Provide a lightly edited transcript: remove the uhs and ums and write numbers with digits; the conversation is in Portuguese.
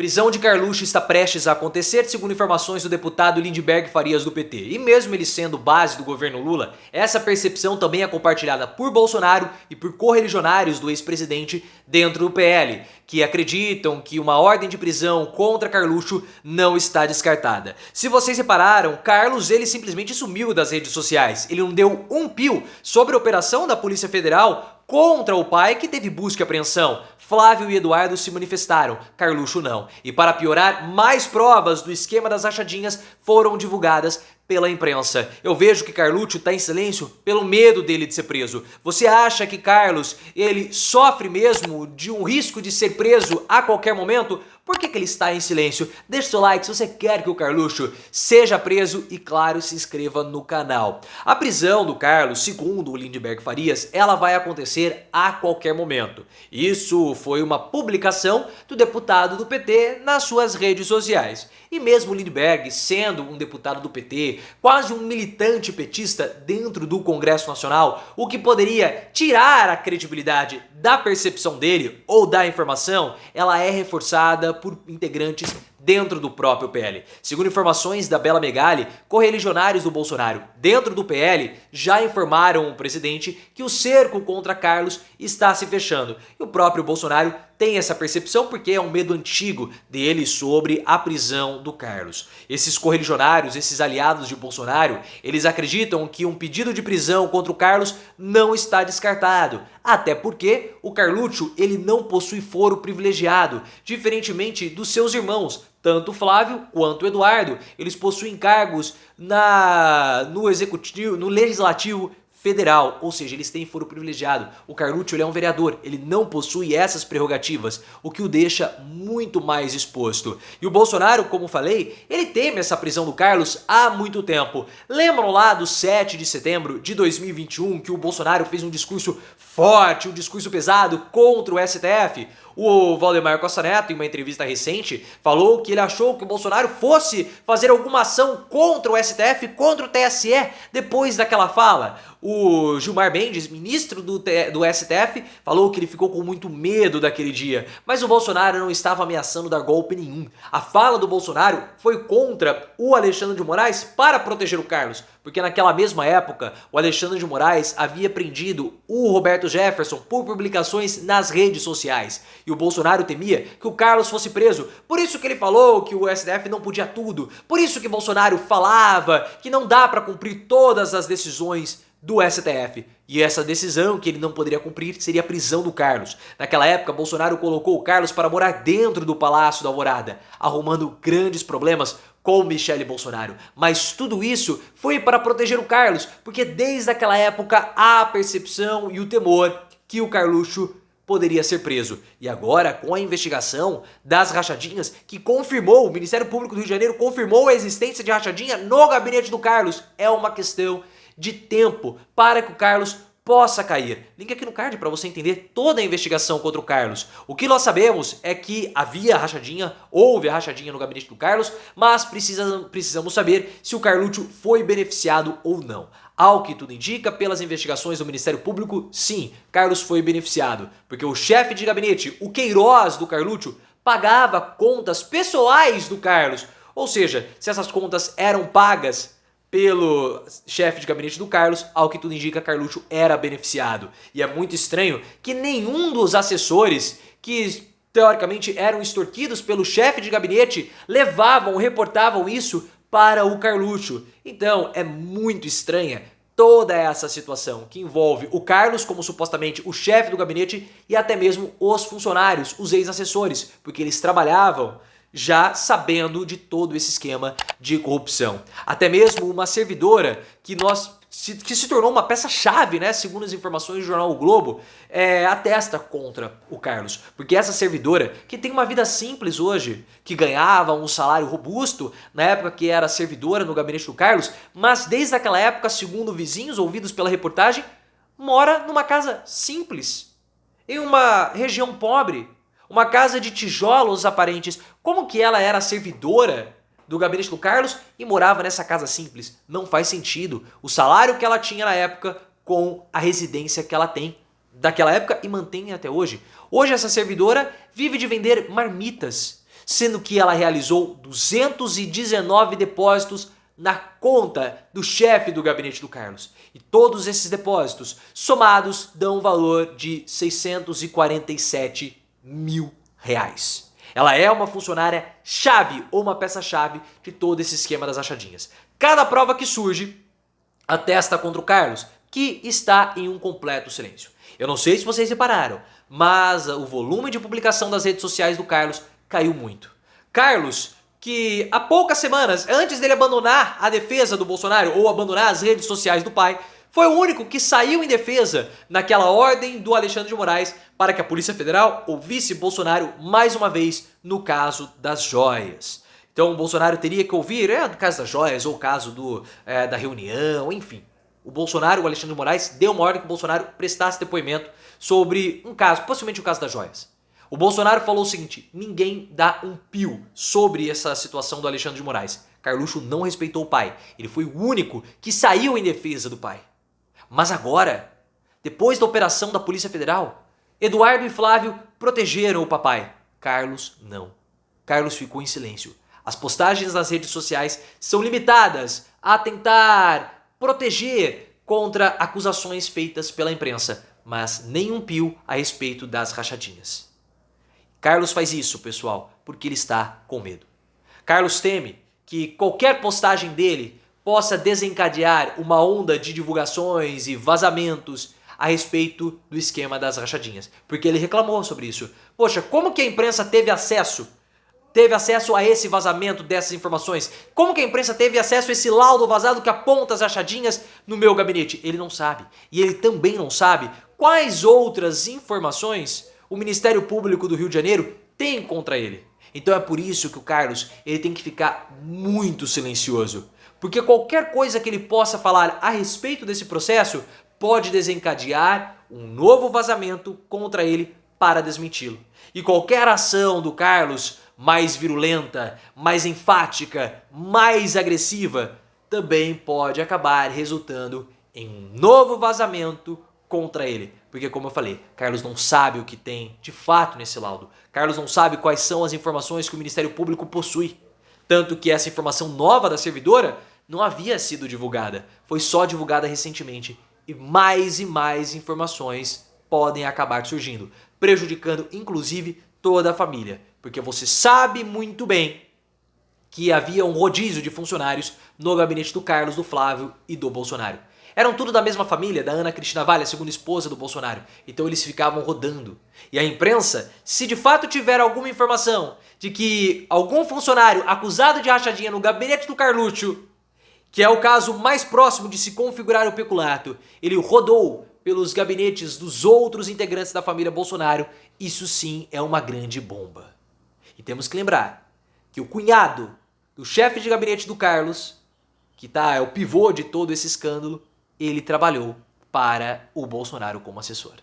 Prisão de Carluxo está prestes a acontecer, segundo informações do deputado Lindbergh Farias do PT. E mesmo ele sendo base do governo Lula, essa percepção também é compartilhada por Bolsonaro e por correligionários do ex-presidente dentro do PL, que acreditam que uma ordem de prisão contra Carluxo não está descartada. Se vocês repararam, Carlos ele simplesmente sumiu das redes sociais. Ele não deu um pio sobre a operação da Polícia Federal contra o pai, que teve busca e apreensão. Flávio e Eduardo se manifestaram, Carluxo não. E para piorar, mais provas do esquema das rachadinhas foram divulgadas pela imprensa. Eu vejo que Carluxo está em silêncio pelo medo dele de ser preso. Você acha que Carlos, ele sofre mesmo de um risco de ser preso a qualquer momento? Por que ele está em silêncio? Deixe seu like se você quer que o Carluxo seja preso e, claro, se inscreva no canal. A prisão do Carlos, segundo o Lindbergh Farias, ela vai acontecer a qualquer momento. Isso foi uma publicação do deputado do PT nas suas redes sociais. E mesmo Lindbergh, sendo um deputado do PT, quase um militante petista dentro do Congresso Nacional, o que poderia tirar a credibilidade da percepção dele ou da informação, ela é reforçada por integrantes dentro do próprio PL. Segundo informações da Bela Megali, correligionários do Bolsonaro dentro do PL já informaram o presidente que o cerco contra Carlos está se fechando. E o próprio Bolsonaro tem essa percepção porque é um medo antigo dele sobre a prisão do Carlos. Esses correligionários, esses aliados de Bolsonaro, eles acreditam que um pedido de prisão contra o Carlos não está descartado. Até porque o Carluxo ele não possui foro privilegiado, diferentemente dos seus irmãos, tanto Flávio quanto Eduardo. Eles possuem cargos no executivo, no legislativo federal, ou seja, eles têm foro privilegiado. O Carluxo ele é um vereador, ele não possui essas prerrogativas, o que o deixa muito mais exposto. E o Bolsonaro, como falei, ele teme essa prisão do Carlos há muito tempo. Lembram lá do 7 de setembro de 2021 que o Bolsonaro fez um discurso forte, um discurso pesado contra o STF? O Valdemar Costa Neto, em uma entrevista recente, falou que ele achou que o Bolsonaro fosse fazer alguma ação contra o STF, contra o TSE, depois daquela fala. O Gilmar Mendes, ministro do STF, falou que ele ficou com muito medo daquele dia, mas o Bolsonaro não estava ameaçando dar golpe nenhum. A fala do Bolsonaro foi contra o Alexandre de Moraes para proteger o Carlos, porque naquela mesma época o Alexandre de Moraes havia prendido o Roberto Jefferson por publicações nas redes sociais. E o Bolsonaro temia que o Carlos fosse preso. Por isso que ele falou que o STF não podia tudo. Por isso que Bolsonaro falava que não dá para cumprir todas as decisões do STF. E essa decisão que ele não poderia cumprir seria a prisão do Carlos. Naquela época, Bolsonaro colocou o Carlos para morar dentro do Palácio da Alvorada, arrumando grandes problemas com Michele Bolsonaro. Mas tudo isso foi para proteger o Carlos, porque desde aquela época há a percepção e o temor que o Carluxo poderia ser preso. E agora, com a investigação das rachadinhas, que confirmou, o Ministério Público do Rio de Janeiro confirmou a existência de rachadinha no gabinete do Carlos, é uma questão de tempo para que o Carlos possa cair. Link aqui no card para você entender toda a investigação contra o Carlos. O que nós sabemos é que havia rachadinha, houve a rachadinha no gabinete do Carlos, mas precisamos saber se o Carluxo foi beneficiado ou não. Ao que tudo indica, pelas investigações do Ministério Público, sim, Carlos foi beneficiado, porque o chefe de gabinete, o Queiroz do Carluxo, pagava contas pessoais do Carlos. Ou seja, se essas contas eram pagas pelo chefe de gabinete do Carlos, ao que tudo indica, Carluxo era beneficiado. E é muito estranho que nenhum dos assessores que teoricamente eram extorquidos pelo chefe de gabinete levavam, reportavam isso para o Carluxo. Então é muito estranha toda essa situação que envolve o Carlos como supostamente o chefe do gabinete e até mesmo os funcionários, os ex-assessores, porque eles trabalhavam já sabendo de todo esse esquema de corrupção. Até mesmo uma servidora que se tornou uma peça-chave, né, segundo as informações do jornal O Globo, atesta contra o Carlos. Porque essa servidora, que tem uma vida simples hoje, que ganhava um salário robusto, na época que era servidora no gabinete do Carlos, mas desde aquela época, segundo vizinhos ouvidos pela reportagem, mora numa casa simples, em uma região pobre, uma casa de tijolos aparentes. Como que ela era servidora do gabinete do Carlos e morava nessa casa simples? Não faz sentido o salário que ela tinha na época com a residência que ela tem daquela época e mantém até hoje. Hoje essa servidora vive de vender marmitas. sendo que ela realizou 219 depósitos na conta do chefe do gabinete do Carlos. E todos esses depósitos somados dão um valor de 647 mil reais. Ela é uma funcionária chave ou uma peça-chave de todo esse esquema das rachadinhas. Cada prova que surge atesta contra o Carlos, que está em um completo silêncio. Eu não sei se vocês repararam, mas o volume de publicação das redes sociais do Carlos caiu muito. Carlos, que há poucas semanas, antes dele abandonar a defesa do Bolsonaro ou abandonar as redes sociais do pai, foi o único que saiu em defesa naquela ordem do Alexandre de Moraes para que a Polícia Federal ouvisse Bolsonaro mais uma vez no caso das joias. Então o Bolsonaro teria que ouvir do caso das joias ou o caso da reunião, enfim. O Bolsonaro, o Alexandre de Moraes, deu uma ordem que o Bolsonaro prestasse depoimento sobre um caso, possivelmente o caso das joias. O Bolsonaro falou o seguinte: ninguém dá um pio sobre essa situação do Alexandre de Moraes. Carluxo não respeitou o pai. Ele foi o único que saiu em defesa do pai. Mas agora, depois da operação da Polícia Federal, Eduardo e Flávio protegeram o papai. Carlos não. Carlos ficou em silêncio. As postagens nas redes sociais são limitadas a tentar proteger contra acusações feitas pela imprensa, mas nenhum pio a respeito das rachadinhas. Carlos faz isso, pessoal, porque ele está com medo. Carlos teme que qualquer postagem dele possa desencadear uma onda de divulgações e vazamentos a respeito do esquema das rachadinhas. Porque ele reclamou sobre isso. Poxa, como que a imprensa teve acesso a esse vazamento dessas informações? Como que a imprensa teve acesso a esse laudo vazado que aponta as rachadinhas no meu gabinete? Ele não sabe. E ele também não sabe quais outras informações o Ministério Público do Rio de Janeiro tem contra ele. Então é por isso que o Carlos ele tem que ficar muito silencioso. Porque qualquer coisa que ele possa falar a respeito desse processo pode desencadear um novo vazamento contra ele para desmenti-lo. E qualquer ação do Carlos mais virulenta, mais enfática, mais agressiva, também pode acabar resultando em um novo vazamento contra ele. Porque, como eu falei, Carlos não sabe o que tem de fato nesse laudo. Carlos não sabe quais são as informações que o Ministério Público possui. Tanto que essa informação nova da servidora não havia sido divulgada. Foi só divulgada recentemente. E mais informações podem acabar surgindo, prejudicando inclusive toda a família. Porque você sabe muito bem que havia um rodízio de funcionários no gabinete do Carlos, do Flávio e do Bolsonaro. Eram tudo da mesma família, da Ana Cristina Vale, a segunda esposa do Bolsonaro. Então eles ficavam rodando. E a imprensa, se de fato tiver alguma informação de que algum funcionário acusado de rachadinha no gabinete do Carluxo, que é o caso mais próximo de se configurar o peculato, ele rodou pelos gabinetes dos outros integrantes da família Bolsonaro, isso sim é uma grande bomba. E temos que lembrar que o cunhado do chefe de gabinete do Carlos, que é o pivô de todo esse escândalo, ele trabalhou para o Bolsonaro como assessor.